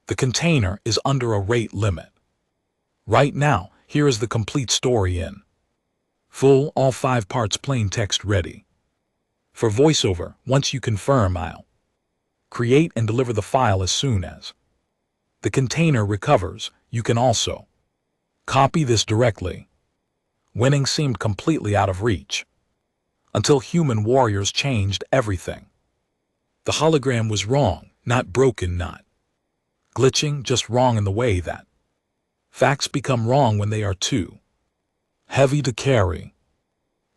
The container is under a rate limit. Right now, here is the complete story in full, all 5 parts, plain text ready. For voiceover, once you confirm, I'll create and deliver the file as soon as the container recovers. You can also copy this directly. Winning seemed completely out of reach until human warriors changed everything. The hologram was wrong, not broken, not glitching, just wrong in the way that facts become wrong when they are too heavy to carry.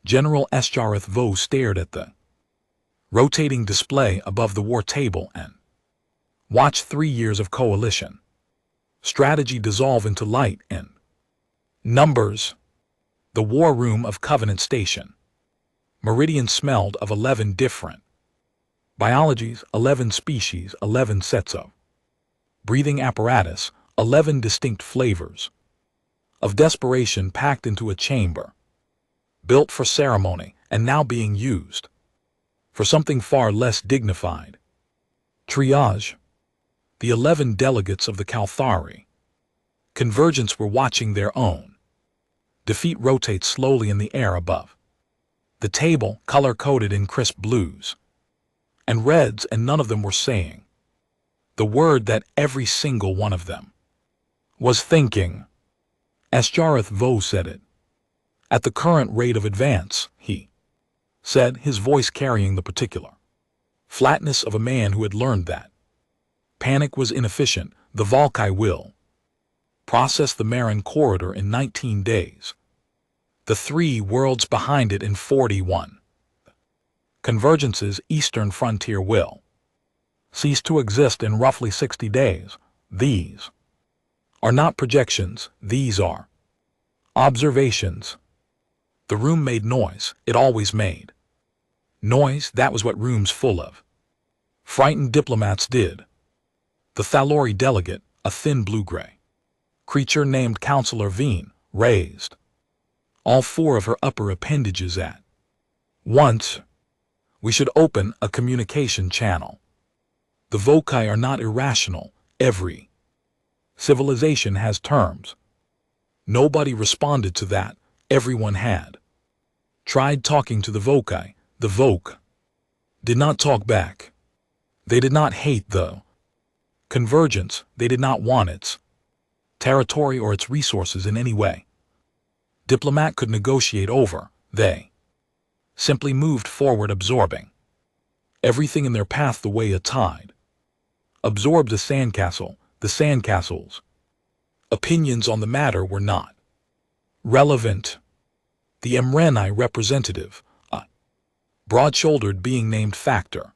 General Esjareth Vo stared at the rotating display above the war table and watched 3 years of coalition strategy dissolve into light and numbers. The war room of Covenant Station. Meridian smelled of 11 different biologies, 11 species, 11 sets of breathing apparatus, 11 distinct flavors of desperation packed into a chamber, built for ceremony and now being used for something far less dignified. Triage. The 11 delegates of the Kalthari Convergence were watching their own defeat rotate slowly in the air above the table, color-coded in crisp blues and reds, and none of them were saying the word that every single one of them was thinking. Esjareth Vo said it. At the current rate of advance, he said, his voice carrying the particular flatness of a man who had learned that panic was inefficient. The Volkai will process the Marin corridor in 19 days. The 3 worlds behind it in 41. Convergence's eastern frontier will cease to exist in roughly 60 days. These are not projections, these are observations. The room made noise, it always made noise. That was what rooms full of frightened diplomats did. The Thalori delegate, a thin blue-gray creature named Counselor Veen, raised all 4 of her upper appendages at once. We should open a communication channel. The Vokai are not irrational. Every civilization has terms. Nobody responded to that. Everyone had tried talking to the Vokai. The Voke did not talk back. They did not hate the Convergence. They did not want its territory or its resources in any way. Diplomat could negotiate over. They simply moved forward, absorbing everything in their path the way a tide absorbed a sandcastle. The sandcastle's opinions on the matter were not relevant. The Emreni representative, a broad-shouldered being named Factor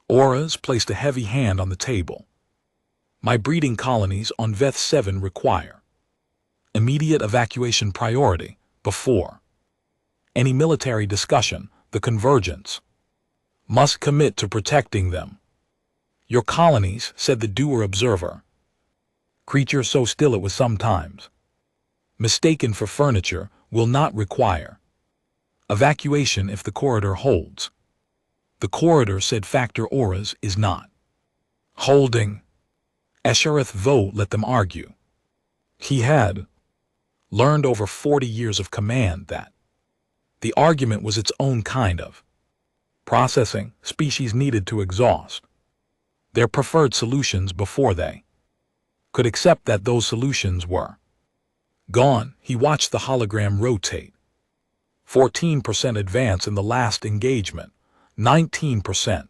Auras, placed a heavy hand on the table. My breeding colonies on Veth 7 require immediate evacuation priority. Before any military discussion, the Convergence must commit to protecting them. Your colonies, said the doer observer. Creature so still it was sometimes mistaken for furniture, will not require evacuation if the corridor holds. The corridor, said Factor Auras, is not holding. Esjareth Vo let them argue. He had learned over 40 years of command that the argument was its own kind of processing. Species needed to exhaust their preferred solutions before they could accept that those solutions were gone. He watched the hologram rotate. 14% advance in the last engagement, 19%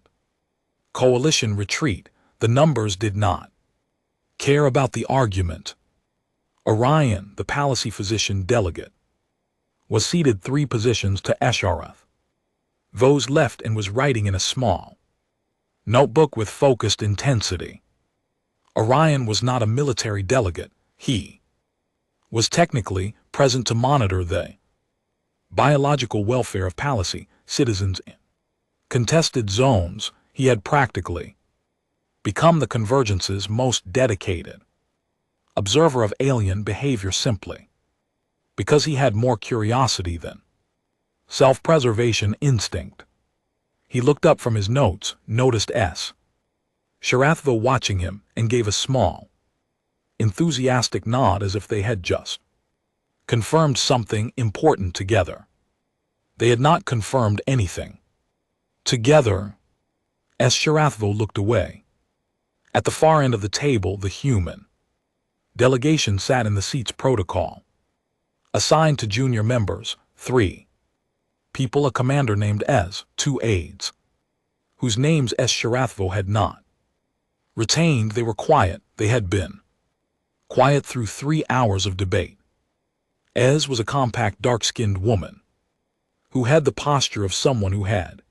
coalition retreat. The numbers did not care about the argument. Orion, the Palissy physician delegate, was seated 3 positions to Esjareth Vo's left and was writing in a small notebook with focused intensity. Orion was not a military delegate. He was technically present to monitor the biological welfare of Palissy citizens in contested zones. He had practically become the Convergence's most dedicated observer of alien behavior simply because he had more curiosity than self-preservation instinct. He looked up from his notes, noticed S. Sharathvo watching him and gave a small, enthusiastic nod as if they had just confirmed something important together. They had not confirmed anything together. As Sharathvo looked away, at the far end of the table the human delegation sat in the seats protocol, assigned to junior members, 3 people, a commander named Ez, 2 aides, whose names Es Sharathvo had not retained. They were quiet. They had been quiet through 3 hours of debate. Ez was a compact, dark-skinned woman who had the posture of someone who had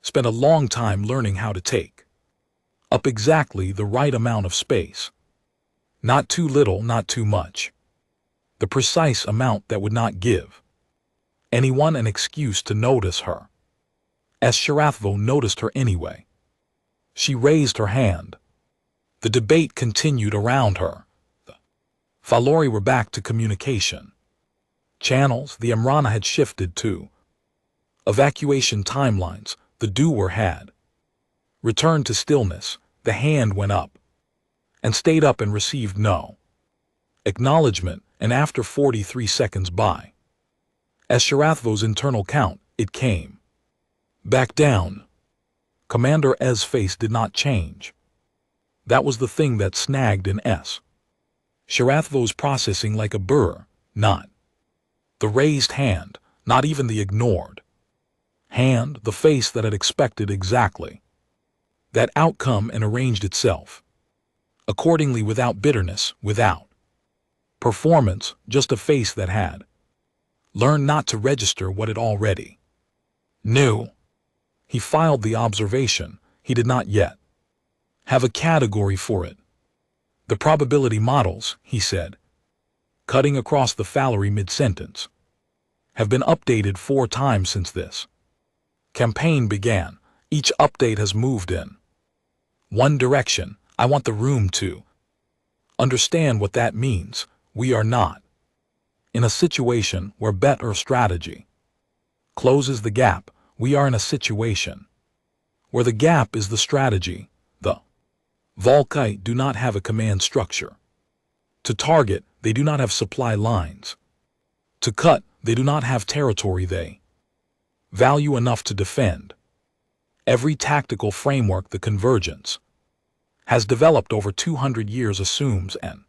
spent a long time learning how to take up exactly the right amount of space. Not too little, not too much. The precise amount that would not give anyone an excuse to notice her. As Sharathvo noticed her anyway. She raised her hand. The debate continued around her. The Falori were back to communication channels. The Amrana had shifted to evacuation timelines. The doer had returned to stillness. The hand went up and stayed up and received no acknowledgement, and after 43 seconds by as Sharathvo's internal count, it came back down. Commander Ez's face did not change. That was the thing that snagged in S. Sharathvo's processing like a burr, not the raised hand, not even the ignored hand, the face that had expected exactly that outcome and arranged itself accordingly, without bitterness, without performance, just a face that had learned not to register what it already knew. He filed the observation. He did not yet have a category for it. The probability models, he said, cutting across the Fallory mid-sentence, have been updated 4 times since this campaign began. Each update has moved in one direction. I want the room to understand what that means. We are not in a situation where bet or strategy closes the gap. We are in a situation where the gap is the strategy. The Volkite do not have a command structure. To target, they do not have supply lines. To cut, they do not have territory they value enough to defend. Every tactical framework the convergence has developed over 200 years assumes an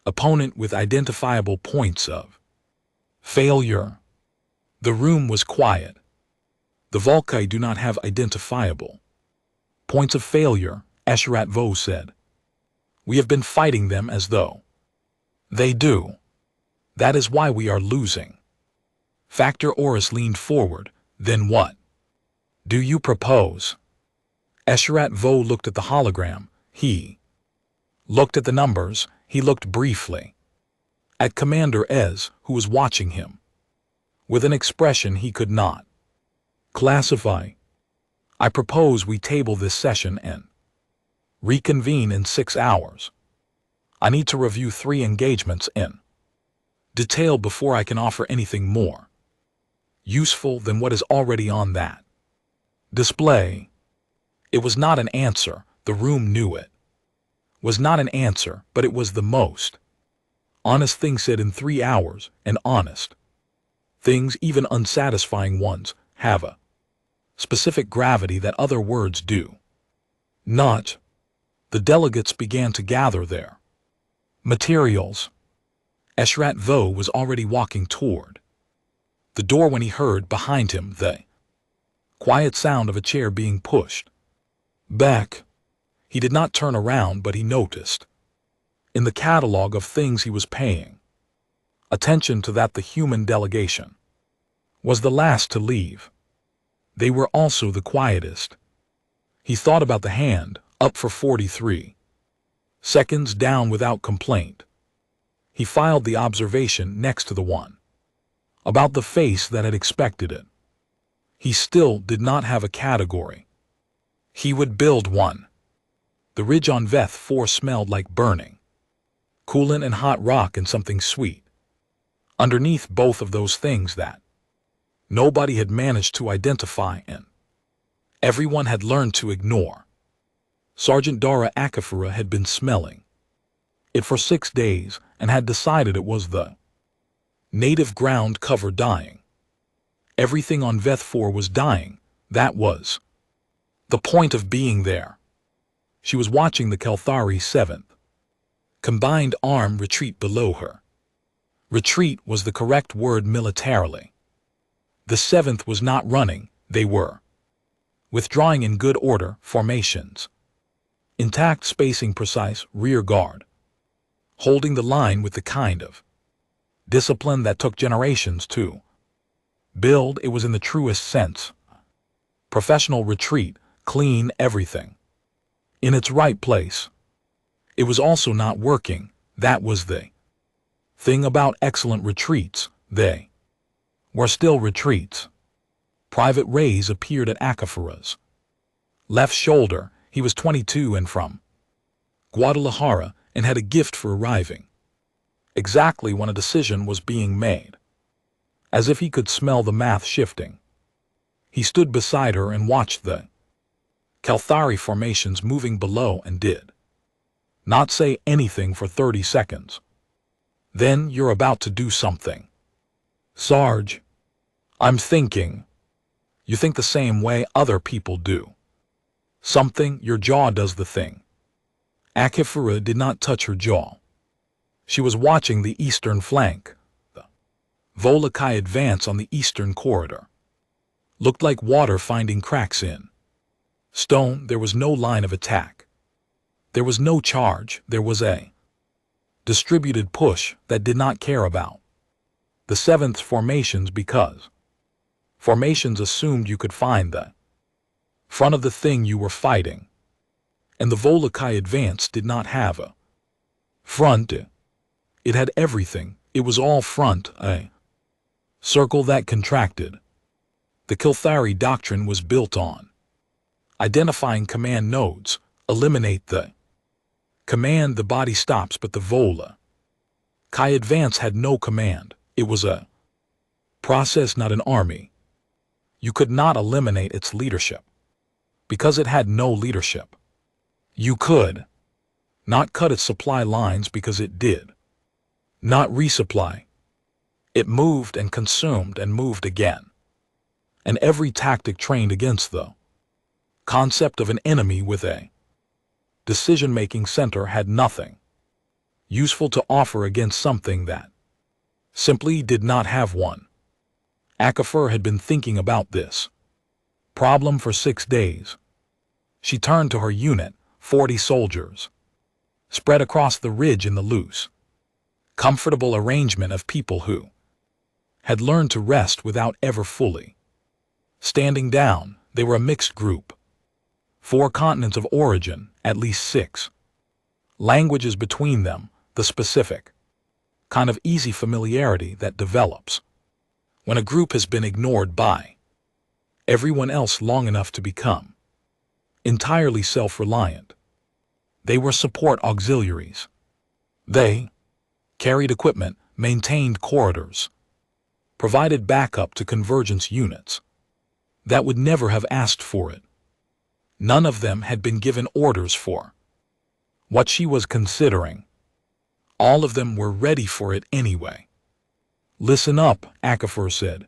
opponent with identifiable points of failure. The room was quiet. The Volkite do not have identifiable points of failure, Sharathvo said. We have been fighting them as though they do. That is why we are losing. Factor Oris leaned forward. Then what do you propose? Sharathvo looked at the hologram. He looked at the numbers. He looked briefly at Commander Ez, who was watching him with an expression he could not classify. I propose we table this session and reconvene in 6 hours. I need to review 3 engagements in detail before I can offer anything more useful than what is already on that display. It was not an answer. The room knew it was not an answer, but it was the most honest thing said in 3 hours, and honest things, even unsatisfying ones, have a specific gravity that other words do not. The delegates began to gather their materials. Sharathvo was already walking toward the door when he heard behind him the quiet sound of a chair being pushed back. He did not turn around, but he noticed in the catalog of things he was paying attention to that the human delegation was the last to leave. They were also the quietest. He thought about the hand, up for 43 seconds, down without complaint. He filed the observation next to the one about the face that had expected it. He still did not have a category. He would build one. The ridge on Veth 4 smelled like burning coolant and hot rock and something sweet underneath both of those things that nobody had managed to identify and everyone had learned to ignore. Sergeant Dara Akafura had been smelling it for 6 days and had decided it was the native ground cover dying. Everything on Veth 4 was dying. That was the point of being there. She was watching the Kelthari 7th Combined Arm retreat below her. Retreat was the correct word militarily. The 7th was not running, they were withdrawing in good order, formations. Intact spacing, precise rear guard. Holding the line with the kind of discipline that took generations to build. It was in the truest sense. Professional retreat, clean everything in its right place. It was also not working. That was the thing about excellent retreats. They were still retreats. Private Reyes appeared at Akafura's left shoulder. He was 22 and from Guadalajara and had a gift for arriving exactly when a decision was being made. As if he could smell the math shifting, he stood beside her and watched the Kelthari formations moving below and did not say anything for 30 seconds. Then, "You're about to do something, Sarge." "I'm thinking." "You think the same way other people do." "Something, your jaw does the thing." Akafura did not touch her jaw. She was watching the eastern flank. The Volokai advance on the eastern corridor looked like water finding cracks in stone. There was no line of attack. There was no charge. There was a distributed push that did not care about the 7th formations, because formations assumed you could find the front of the thing you were fighting. And the Volokai advance did not have a front. It had everything. It was all front, a circle that contracted. The Kelthari doctrine was built on identifying command nodes. Eliminate the command, the body stops, but the Volokai advance had no command. It was a process, not an army. You could not eliminate its leadership because it had no leadership. You could not cut its supply lines because it did not resupply. It moved and consumed and moved again. And every tactic trained against the concept of an enemy with a decision-making center had nothing useful to offer against something that simply did not have one. Akafur had been thinking about this problem for 6 days. She turned to her unit, 40 soldiers, spread across the ridge in the loose, comfortable arrangement of people who had learned to rest without ever fully standing down. They were a mixed group. 4 continents of origin, at least 6 languages between them, the specific kind of easy familiarity that develops when a group has been ignored by everyone else long enough to become entirely self-reliant. They were support auxiliaries. They carried equipment, maintained corridors, provided backup to convergence units that would never have asked for it. None of them had been given orders for what she was considering. All of them were ready for it anyway. "Listen up," Akafur said.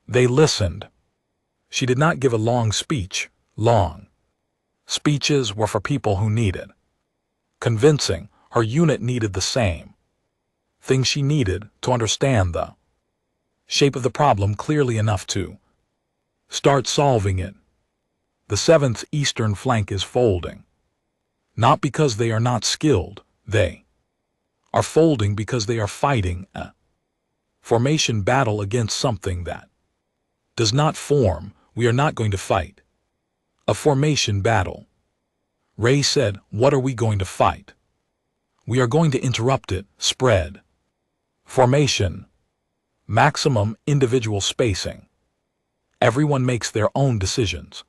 They listened. She did not give a long speech. Long speeches were for people who needed convincing. Her unit needed the same thing she needed to understand the shape of the problem clearly enough to start solving it. The 7th eastern flank is folding. Not because they are not skilled. They are folding because they are fighting a formation battle against something that does not form. We are not going to fight a formation battle. Ray said, "What are we going to fight? We are going to interrupt it, spread formation, maximum individual spacing. Everyone makes their own decisions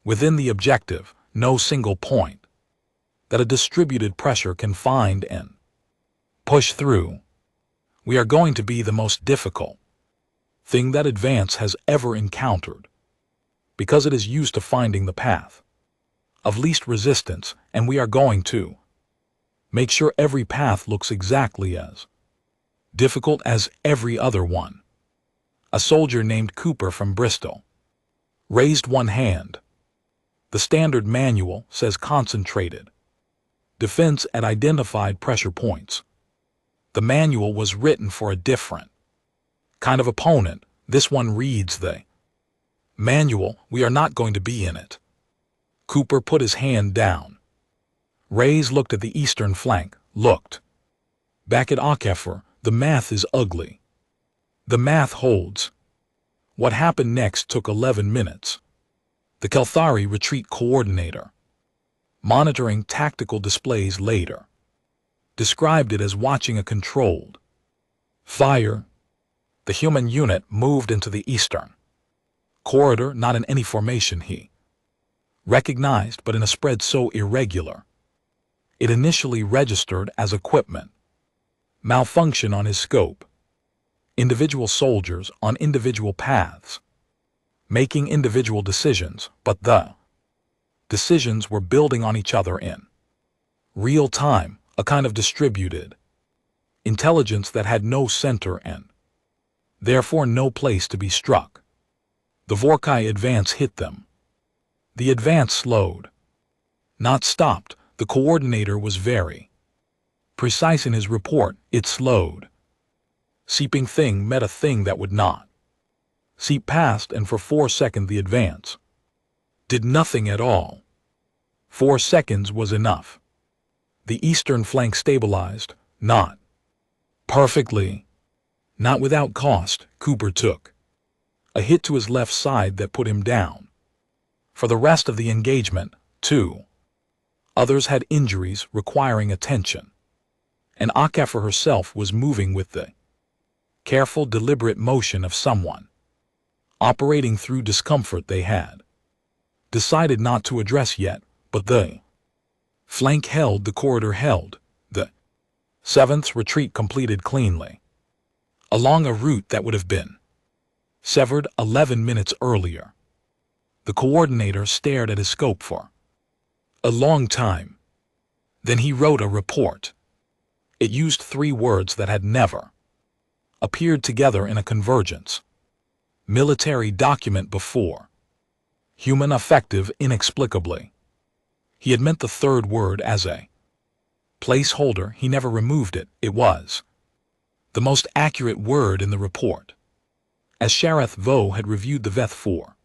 within the objective, no single point that a distributed pressure can find and push through. We are going to be the most difficult thing that advance has ever encountered, because it is used to finding the path of least resistance, and we are going to make sure every path looks exactly as difficult as every other one. A soldier named Cooper from Bristol raised one hand. The standard manual says concentrated defense at identified pressure points. The manual was written for a different kind of opponent. This one reads the manual, we are not going to be in it. Cooper put his hand down. Reyes looked at the eastern flank, looked back at Akafor. The math is ugly. The math holds. What happened next took 11 minutes. The Kelthari retreat coordinator, monitoring tactical displays later, described it as watching a controlled fire. The human unit moved into the eastern corridor, not in any formation he recognized, but in a spread so irregular. It initially registered as equipment malfunction on his scope. Individual soldiers on individual paths, making individual decisions, but the decisions were building on each other in real time, a kind of distributed intelligence that had no center and therefore no place to be struck. The Vorkai advance hit them. The advance slowed, not stopped. The coordinator was very precise in his report. It slowed. Seeping thing met a thing that would not seep past, and for 4 seconds the advance did nothing at all. 4 seconds was enough. The eastern flank stabilized, not perfectly, not without cost. Cooper took a hit to his left side that put him down. For the rest of the engagement, 2 others had injuries requiring attention, and Akafor herself was moving with the careful, deliberate motion of someone operating through discomfort they had decided not to address yet, but the flank held, the corridor held, the 7th retreat completed cleanly, along a route that would have been severed 11 minutes earlier. The coordinator stared at his scope for a long time. Then he wrote a report. It used 3 words that had never appeared together in a convergence military document before. Human, effective, inexplicably. He had meant the 3rd word as a placeholder. He never removed it. It was the most accurate word in the report. As Sharath Vo had reviewed the Veth 4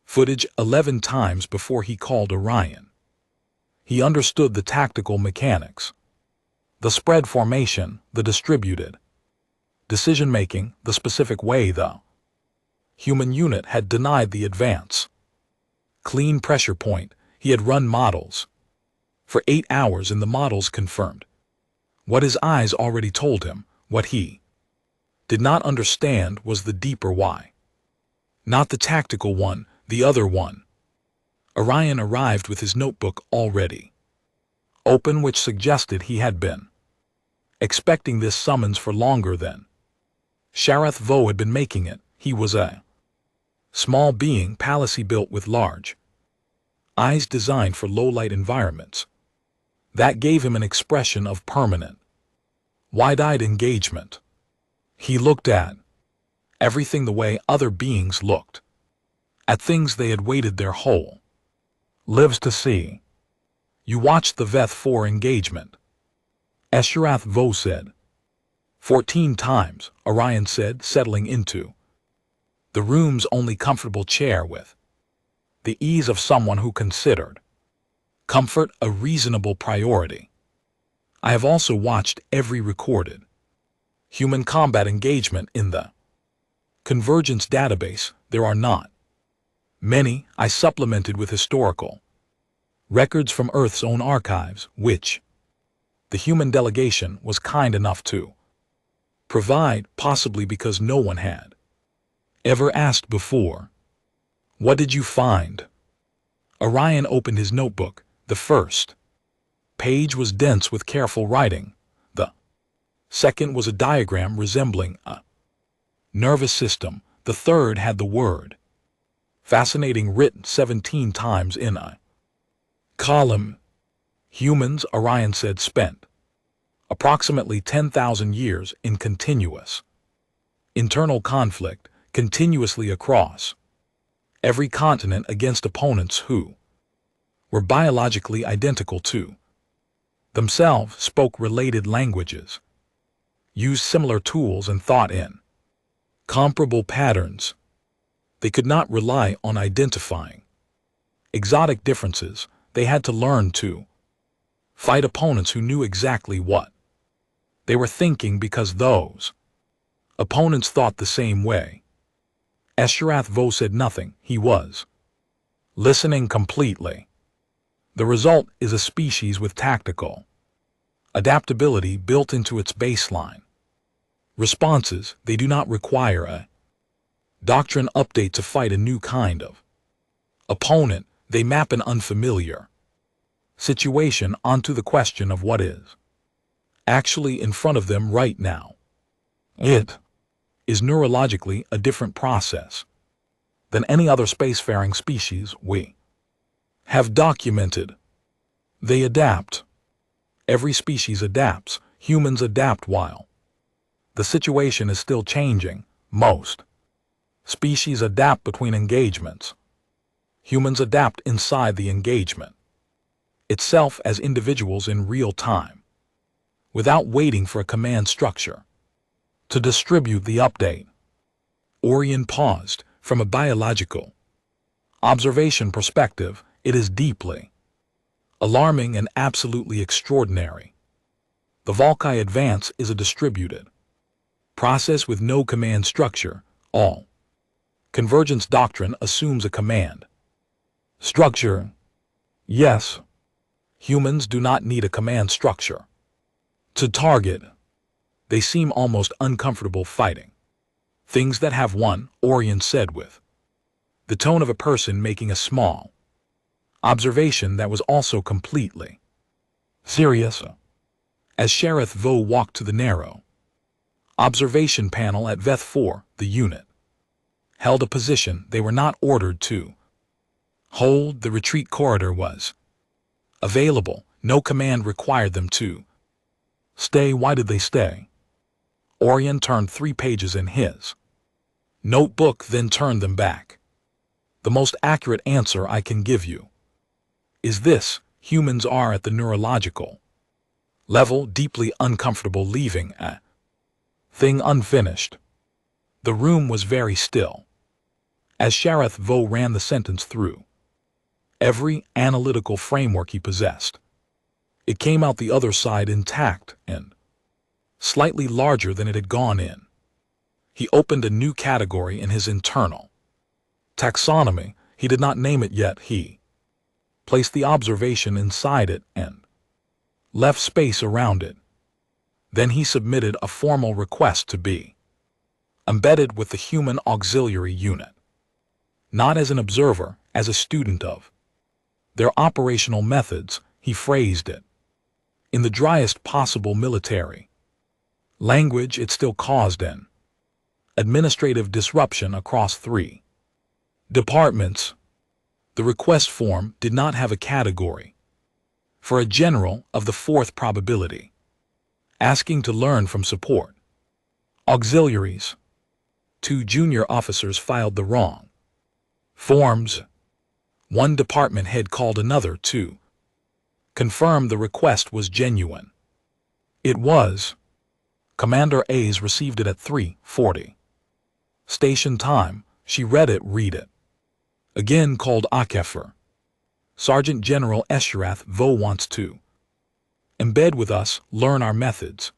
footage 11 times before he called Orion, he understood the tactical mechanics, the spread formation, the distributed decision-making, the specific way the human unit had denied the advance. Clean pressure point. He had run models for 8 hours, and the models confirmed what his eyes already told him. What he did not understand was the deeper why. Not the tactical one, the other one. Orion arrived with his notebook already open, which suggested he had been expecting this summons for longer than Sharath Vo had been making it. He was a small being, palace built with large eyes designed for low-light environments. That gave him an expression of permanent, wide-eyed engagement. He looked at everything the way other beings looked at things they had waited their whole lives to see. You watched the Veth 4 engagement, Sharath Vo said. 14 times, Orion said, settling into the room's only comfortable chair with the ease of someone who considered comfort a reasonable priority. I have also watched every recorded human combat engagement in the Convergence database. There are not many. I supplemented with historical records from Earth's own archives, which the human delegation was kind enough to provide, possibly because no one had ever asked before. What did you find? Orion opened his notebook. The first page was dense with careful writing. The second was a diagram resembling a nervous system. The third had the word fascinating written 17 times in a Column. Humans, Orion said, spent approximately 10,000 years in continuous internal conflict, continuously across every continent against opponents who were biologically identical to themselves, spoke related languages, used similar tools, and thought in comparable patterns. They could not rely on identifying exotic differences. They had to learn to fight opponents who knew exactly what they were thinking because those opponents thought the same way. Esharath Vo said nothing. He was listening completely. The result is a species with tactical adaptability built into its baseline responses. They do not require a doctrine update to fight a new kind of opponent. They map an unfamiliar situation onto the question of what is actually in front of them right now. It is neurologically a different process than any other spacefaring species we have documented. They adapt. Every species adapts. Humans adapt while the situation is still changing. Most species adapt between engagements. Humans adapt inside the engagement itself as individuals in real time, without waiting for a command structure to distribute the update. Orion paused. From a biological observation perspective, it is deeply alarming and absolutely extraordinary. The Volkai advance is a distributed process with no command structure. All convergence doctrine assumes a command structure. Yes, humans do not need a command structure to target. They seem almost uncomfortable fighting things that have one, Orion said with the tone of a person making a small observation that was also completely serious. As Sharath Vo walked to the narrow observation panel at Veth 4, the unit held a position they were not ordered to hold. The retreat corridor was available. No command required them to stay. Why did they stay? Orion turned 3 pages in his notebook, then turned them back. The most accurate answer I can give you is this: humans are at the neurological level deeply uncomfortable leaving a thing unfinished. The room was very still as Sharath Vo ran the sentence through every analytical framework he possessed. It came out the other side intact and slightly larger than it had gone in. He opened a new category in his internal taxonomy. He did not name it yet. He placed the observation inside it and left space around it. Then he submitted a formal request to be embedded with the human auxiliary unit, not as an observer, as a student of their operational methods. He phrased it in the driest possible military language. It still caused an administrative disruption across 3 departments. The request form did not have a category for a general of the 4th probability, asking to learn from support auxiliaries. 2 junior officers filed the wrong forms. 1 department head called another to confirm the request was genuine. It was. Commander A's received it at 3:40 station time. She read it. Read it again. Called Akefer. Sergeant General Esharath Vo wants to embed with us, learn our methods.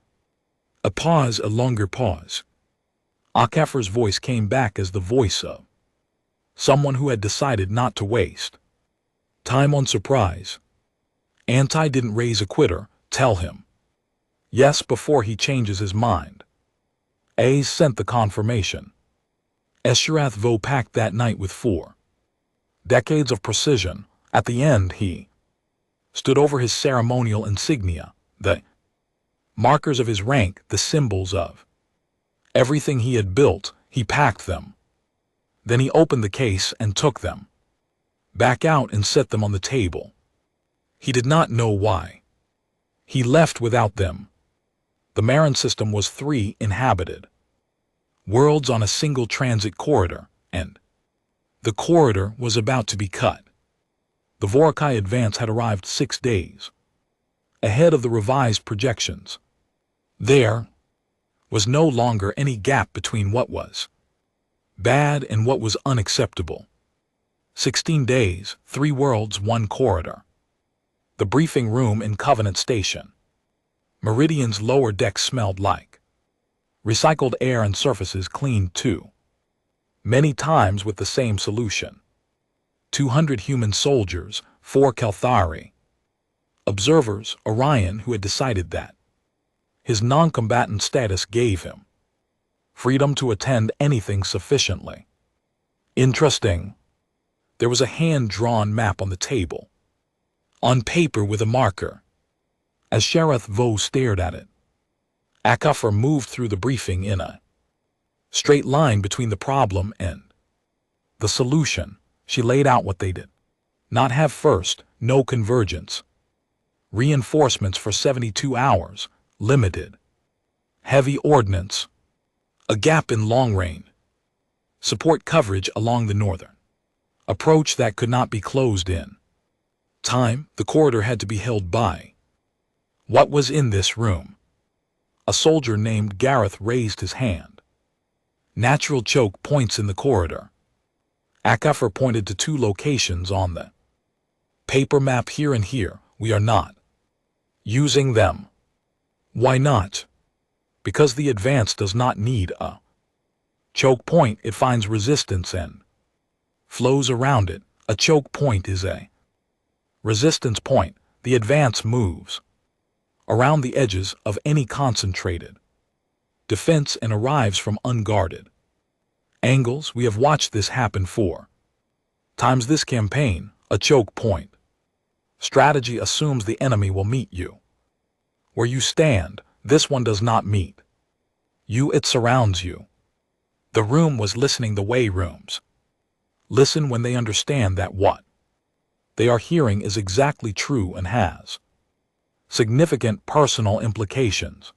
A pause, a longer pause. Akefer's voice came back as the voice of someone who had decided not to waste time on surprise. Anti didn't raise a quitter. Tell him yes before he changes his mind. A's sent the confirmation. Esharath Vo packed that night with 4 decades of precision. At the end, he stood over his ceremonial insignia, the markers of his rank, the symbols of everything he had built. He packed them. Then he opened the case and took them back out and set them on the table. He did not know why. He left without them. The Marin system was 3 inhabited worlds on a single transit corridor, and the corridor was about to be cut. The Vorkai advance had arrived 6 days ahead of the revised projections. There was no longer any gap between what was bad and what was unacceptable. 16 days, 3 worlds, 1 corridor. The briefing room in Covenant Station. Meridian's lower deck smelled like recycled air and surfaces cleaned too. Many times with the same solution. 200 human soldiers, 4 Kelthari. Observers, Orion, who had decided that his non-combatant status gave him freedom to attend anything sufficiently interesting. There was a hand-drawn map on the table, on paper with a marker. As Sharath Vo stared at it, Akafar moved through the briefing in a straight line between the problem and the solution. She laid out what they did not have first, no convergence. Reinforcements for 72 hours, limited. Heavy ordnance. A gap in long range. Support coverage along the northern approach that could not be closed in time. The corridor had to be held by. What was in this room? A soldier named Gareth raised his hand. Natural choke points in the corridor. Akafar pointed to 2 locations on the paper map here and here. We are not using them. Why not? Because the advance does not need a choke point. It finds resistance and flows around it. A choke point is a resistance point. The advance moves around the edges of any concentrated defense and arrives from unguarded angles. We have watched this happen 4 times this campaign. A choke point strategy assumes the enemy will meet you where you stand. This one does not meet you, it surrounds you. The room was listening the way rooms listen when they understand that what they are hearing is exactly true and has significant personal implications.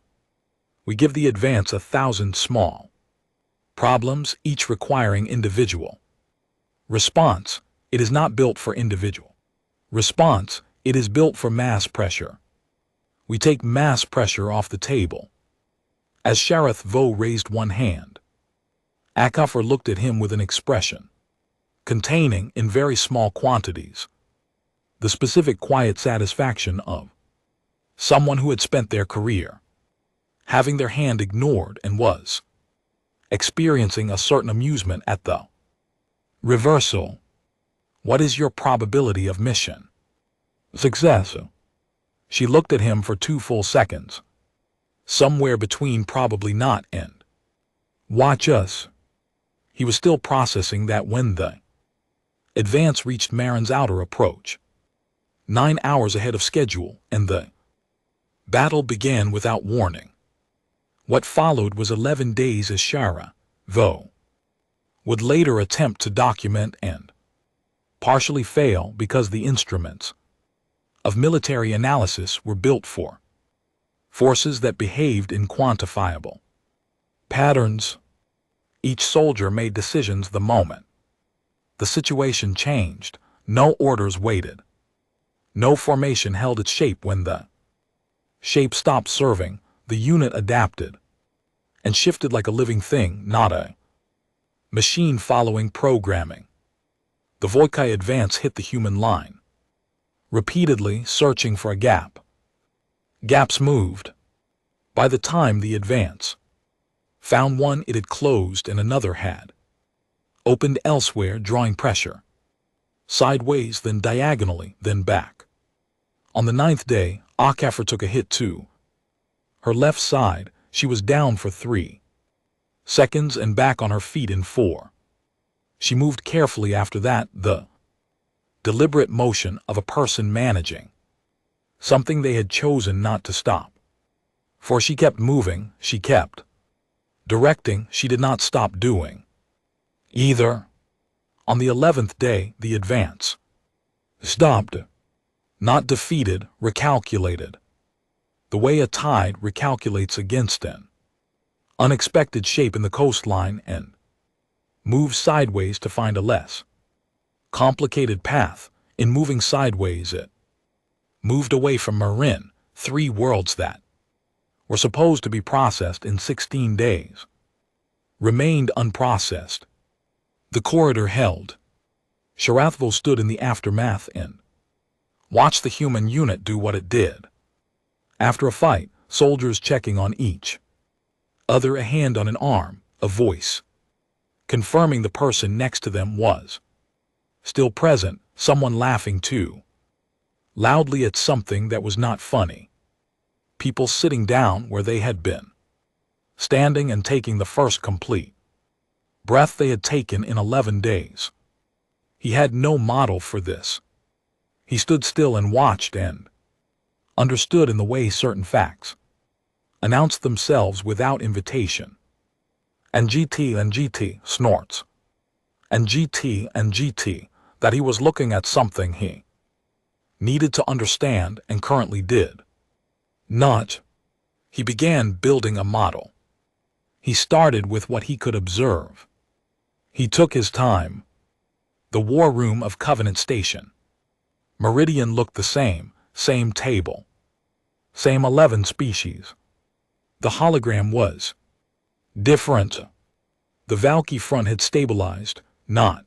We give the advance 1,000 small problems, each requiring individual response. It is not built for individual response. It is built for mass pressure. We take mass pressure off the table. As Sharath Vo raised one hand, Akafar looked at him with an expression containing, in very small quantities, the specific quiet satisfaction of someone who had spent their career having their hand ignored and was experiencing a certain amusement at the reversal. What is your probability of mission success? She looked at him for 2 full seconds. Somewhere between probably not and watch us. He was still processing that when the advance reached Marin's outer approach, 9 hours ahead of schedule, and the battle began without warning. What followed was 11 days as Sharath Vo would later attempt to document and partially fail because the instruments of military analysis were built for forces that behaved in quantifiable patterns. Each soldier made decisions the moment the situation changed. No orders waited. No formation held its shape. When the shape stopped serving, the unit adapted and shifted like a living thing, not a machine following programming. The Vorkai advance hit the human line, repeatedly searching for a gap. Gaps moved. By the time the advance found one, it had closed and another had opened elsewhere, drawing pressure sideways, then diagonally, then back. On the 9th day, Akafar took a hit too. Her left side, she was down for 3 seconds and back on her feet in 4. She moved carefully after that, the deliberate motion of a person managing something they had chosen not to stop. For she kept moving, she kept directing, she did not stop doing either. On the 11th day, the advance stopped. Not defeated, recalculated. The way a tide recalculates against an unexpected shape in the coastline and moves sideways to find a less complicated path. In moving sideways, it moved away from Marin, 3 worlds that were supposed to be processed in 16 days, remained unprocessed. The corridor held. Sharathville stood in the aftermath and watched the human unit do what it did. After a fight, soldiers checking on each other, a hand on an arm, a voice confirming the person next to them was still present, someone laughing too loudly at something that was not funny. People sitting down where they had been standing and taking the first complete breath they had taken in 11 days. He had no model for this. He stood still and watched and understood in the way certain facts announced themselves without invitation. And GT snorts. And GT that he was looking at something he needed to understand and currently did not. He began building a model. He started with what he could observe. He took his time. The war room of Covenant Station. Meridian looked the same table. Same 11 species. The hologram was different. The Valky front had stabilized, not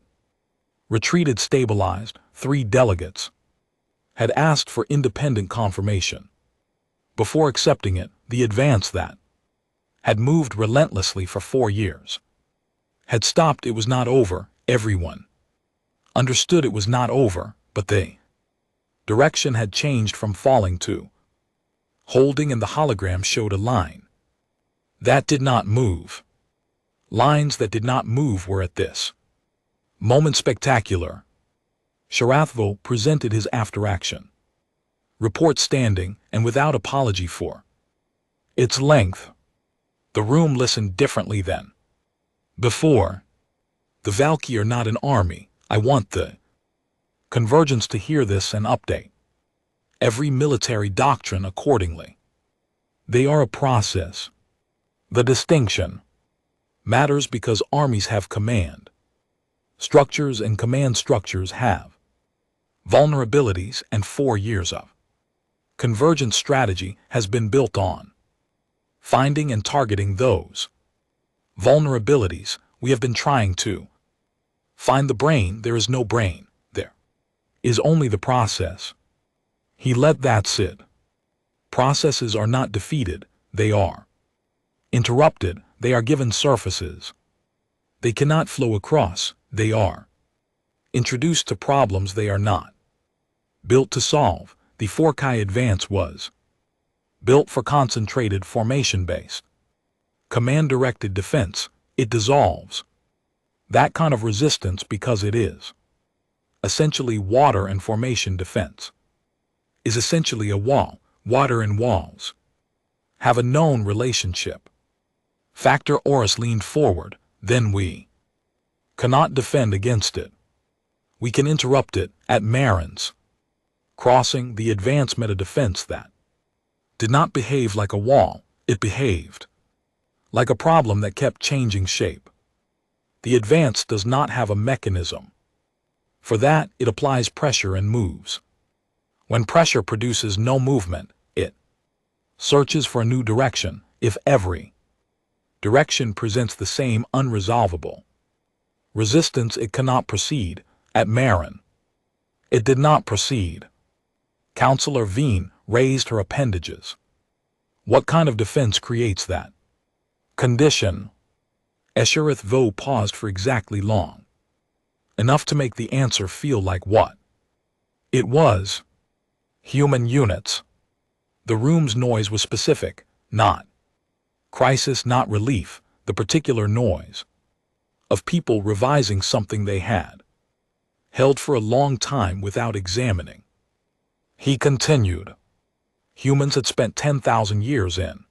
retreated. Stabilized. 3 delegates had asked for independent confirmation. Before accepting it, the advance that had moved relentlessly for 4 years had stopped. It was not over. Everyone understood it was not over, but the direction had changed from falling to holding, and the hologram showed a line that did not move. Lines that did not move were at this moment spectacular. Sharathville presented his after-action report standing and without apology for its length. The room listened differently than before. The Valky are not an army. I want the Convergence to hear this and update every military doctrine accordingly. They are a process. The distinction matters because armies have command structures and command structures have vulnerabilities, and 4 years of convergence strategy has been built on finding and targeting those vulnerabilities. We have been trying to find the brain. There is no brain. There is only the process. He let that sit. Processes are not defeated. They are interrupted. They are given surfaces. They cannot flow across. They are introduced to problems they are not built to solve. The Forkai advance was built for concentrated formation-based command-directed defense. It dissolves that kind of resistance because it is essentially water, and formation defense is essentially a wall. Water and walls have a known relationship. Factor Oris leaned forward. Then we cannot defend against it. We can interrupt it. At Marin's crossing, the advance met a defense that did not behave like a wall. It behaved like a problem that kept changing shape. The advance does not have a mechanism. For that, it applies pressure and moves. When pressure produces no movement, it searches for a new direction. If every direction presents the same unresolvable resistance, it cannot proceed. At Marin, it did not proceed. Counselor Veen raised her appendages. What kind of defense creates that condition? Escherith Vo paused for exactly long enough to make the answer feel like what it was. Human units. The room's noise was specific, not crisis, not relief, the particular noise of people revising something they had held for a long time without examining. He continued. Humans had spent 10,000 years in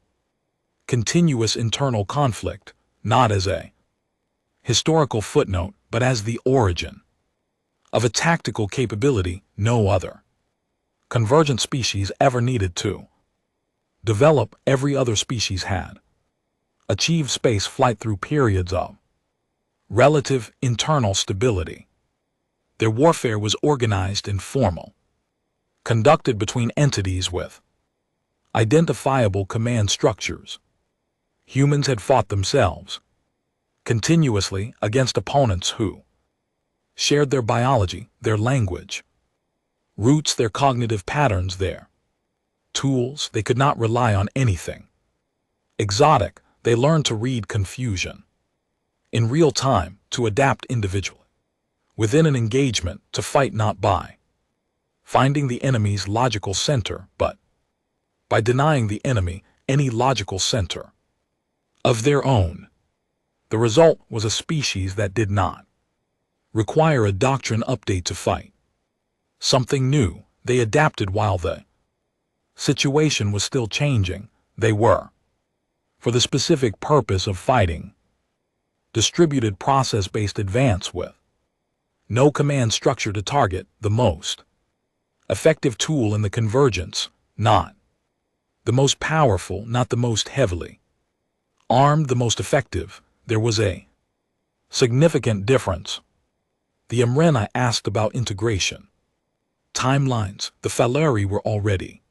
continuous internal conflict, not as a historical footnote, but as the origin of a tactical capability no other convergent species ever needed to develop, every other species had achieved space flight through periods of relative internal stability. Their warfare was organized and formal, conducted between entities with identifiable command structures. Humans had fought themselves continuously against opponents who shared their biology, their language, roots, their cognitive patterns, their tools. They could not rely on anything exotic. They learned to read confusion in real time, to adapt individually within an engagement, to fight not by finding the enemy's logical center, but by denying the enemy any logical center of their own. The result was a species that did not require a doctrine update to fight something new. They adapted while the situation was still changing. They were, for the specific purpose of fighting, distributed process-based advance with no command structure to target the most effective tool in the convergence, not the most powerful, not the most heavily armed, the most effective. There was a significant difference. The Amrena asked about integration timelines. The Faleri were already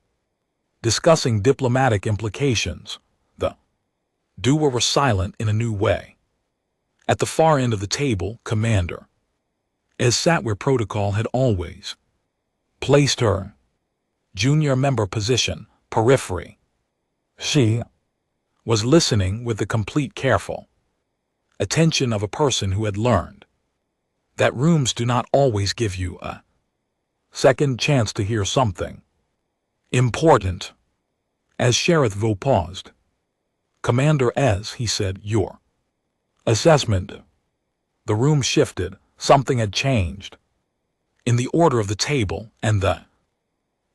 discussing diplomatic implications. The Dua were silent in a new way. At the far end of the table, Commander Ez sat where protocol had always placed her. Junior member position, periphery. She was listening with the complete careful attention of a person who had learned that rooms do not always give you a second chance to hear something important. As Sheriff Vo paused, Commander Ez, he said, your assessment. The room shifted. Something had changed in the order of the table, and the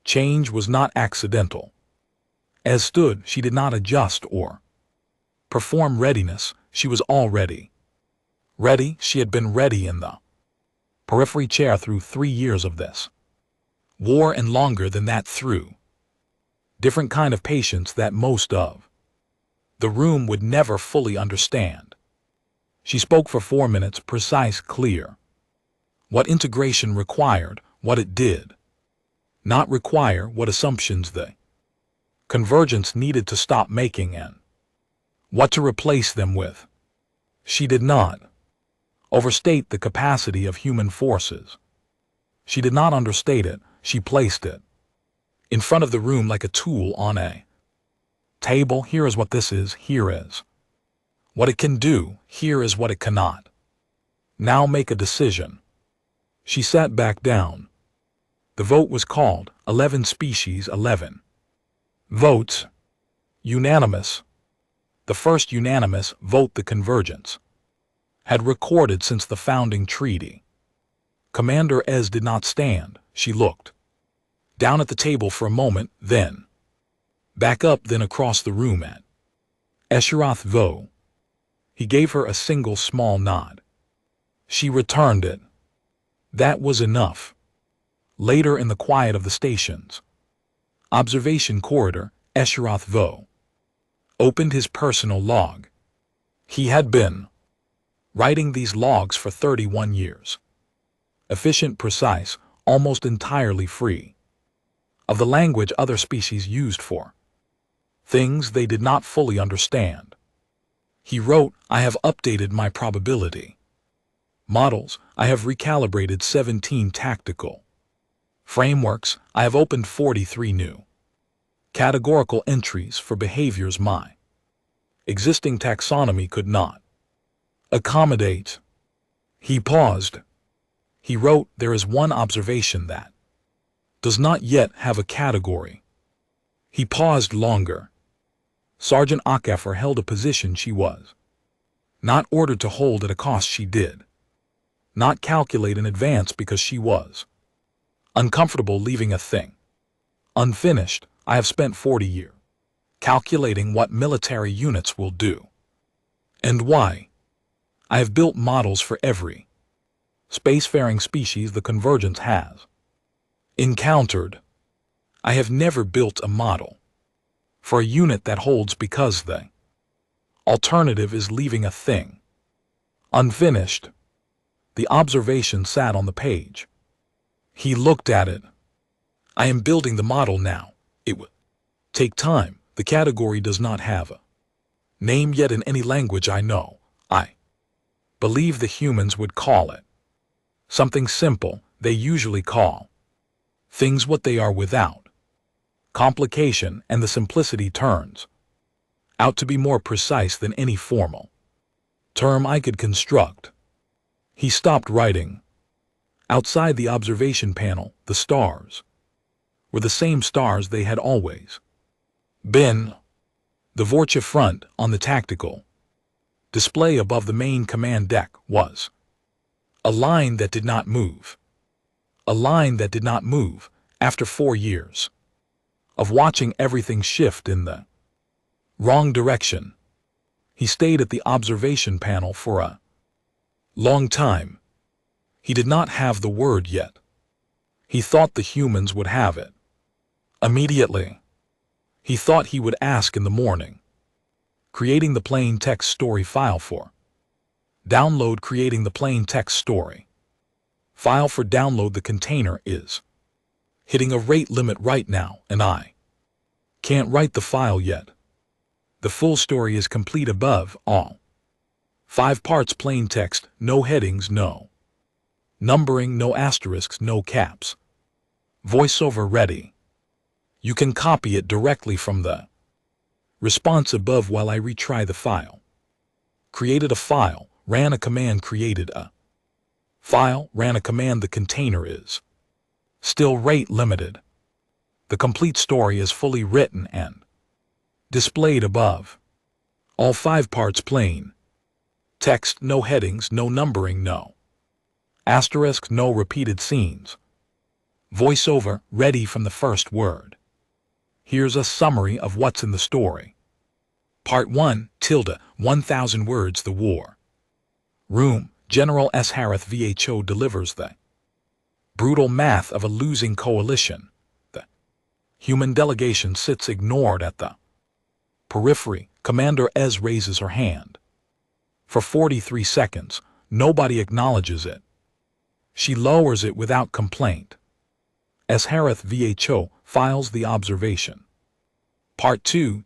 change was not accidental. As stood, she did not adjust or perform readiness. She was already ready. She had been ready in the periphery chair through 3 years of this war, and longer than that, through different kind of patience that most of the room would never fully understand. She spoke for 4 minutes, precise, clear. What integration required, what it did not require, what assumptions the convergence needed to stop making, and what to replace them with. She did not overstate the capacity of human forces. She did not understate it. She placed it in front of the room like a tool on a table. Here is what this is. Here is what it can do. Here is what it cannot. Now make a decision. She sat back down. The vote was called. 11 species, 11 votes. Unanimous. The first unanimous vote the convergence had recorded since the founding treaty. Commander Ez did not stand. She looked down at the table for a moment, then back up, then across the room at Esharath Vo. He gave her a single small nod. She returned it. That was enough. Later, in the quiet of the station's observation corridor, Esharath Vo opened his personal log. He had been writing these logs for 31 years. Efficient, precise, almost entirely free of the language other species used for things they did not fully understand. He wrote, I have updated my probability models. I have recalibrated 17 tactical frameworks. I have opened 43 new categorical entries for behaviors my existing taxonomy could not accommodate. He paused. He wrote, there is one observation that does not yet have a category. He paused longer. Sergeant Akafer held a position she was not ordered to hold at a cost. She did not calculate in advance because she was uncomfortable leaving a thing unfinished. I have spent 40 years calculating what military units will do and why. I have built models for every spacefaring species the convergence has encountered. I have never built a model for a unit that holds because the alternative is leaving a thing unfinished. The observation sat on the page. He looked at it. I am building the model now. It will take time. The category does not have a name yet in any language I know. I believe the humans would call it something simple. They usually call things what they are without complication, and the simplicity turns out to be more precise than any formal term I could construct. He stopped writing. Outside the observation panel, the stars were the same stars they had always been. The Vorcha front on the tactical display above the main command deck was a line that did not move. A line that did not move after 4 years of watching everything shift in the wrong direction. He stayed at the observation panel for a long time. He did not have the word yet. He thought the humans would have it immediately. He thought he would ask in the morning. Creating the plain text story file for download. Creating the plain text story file for download. The container is hitting a rate limit right now, and I can't write the file yet. The full story is complete above all. 5 parts plain text, no headings, no numbering, no asterisks, no caps. Voiceover ready. You can copy it directly from the response above while I retry the file. Created a file, ran a command, created a file, ran a command. The container is still rate limited. The complete story is fully written and displayed above. All 5 parts plain text, no headings, no numbering, no asterisk, no repeated scenes. Voiceover ready from the first word. Here's a summary of what's in the story. Part 1, 1000 words. The war room. General S. Harith VHO delivers the brutal math of a losing coalition. The human delegation sits ignored at the periphery. Commander Ez raises her hand. For 43 seconds, nobody acknowledges it. She lowers it without complaint. S. Harith VHO files the observation. Part 2,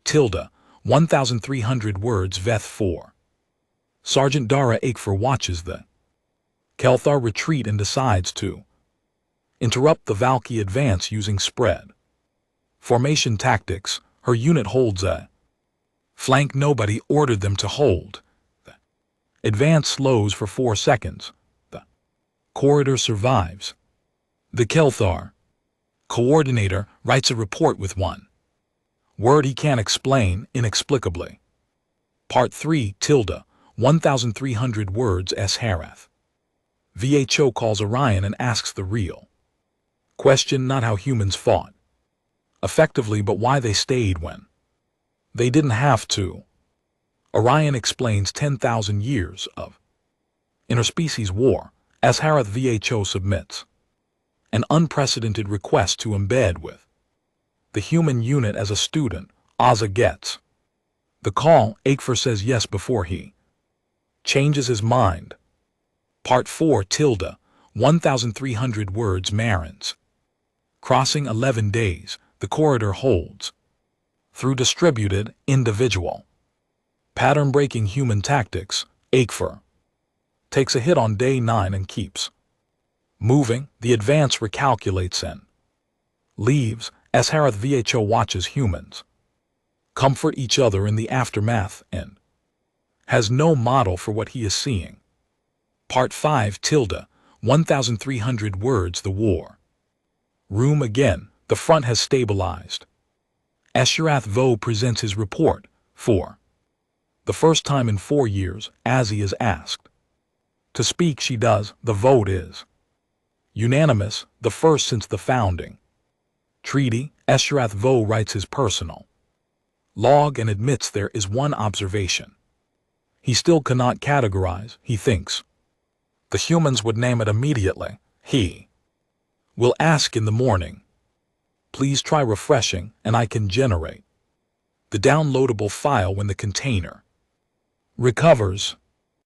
1300 words. Veth 4. Sergeant Dara Akfer watches the Kelthar retreat and decides to interrupt the Valky advance using spread formation tactics. Her unit holds a flank nobody ordered them to hold. The advance slows for 4 seconds. The corridor survives. The Kelthar coordinator writes a report with one word he can't explain, inexplicably. Part 3, 1300 words. S. Harith VHO calls Orion and asks the real question, not how humans fought effectively, but why they stayed when they didn't have to. Orion explains 10,000 years of interspecies war. S. Harith VHO submits an unprecedented request to embed with the human unit as a student. Ozza gets the call. Akfer says yes before he changes his mind. Part 4, 1300 words. Marins crossing 11 days. The corridor holds through distributed, individual, pattern-breaking human tactics. Akfer takes a hit on day 9 and keeps moving. The advance recalculates and leaves. S. Harith VHO watches humans comfort each other in the aftermath and has no model for what he is seeing. Part 5, 1300 words. The war room again. The front has stabilized. Esharath Vo presents his report. For the first time in 4 years, Azzy is asked to speak. She does. The vote is unanimous, the first since the founding treaty. Esharath Vo writes his personal log and admits there is one observation he still cannot categorize. He thinks the humans would name it immediately. He will ask in the morning. Please try refreshing and I can generate the downloadable file when the container recovers.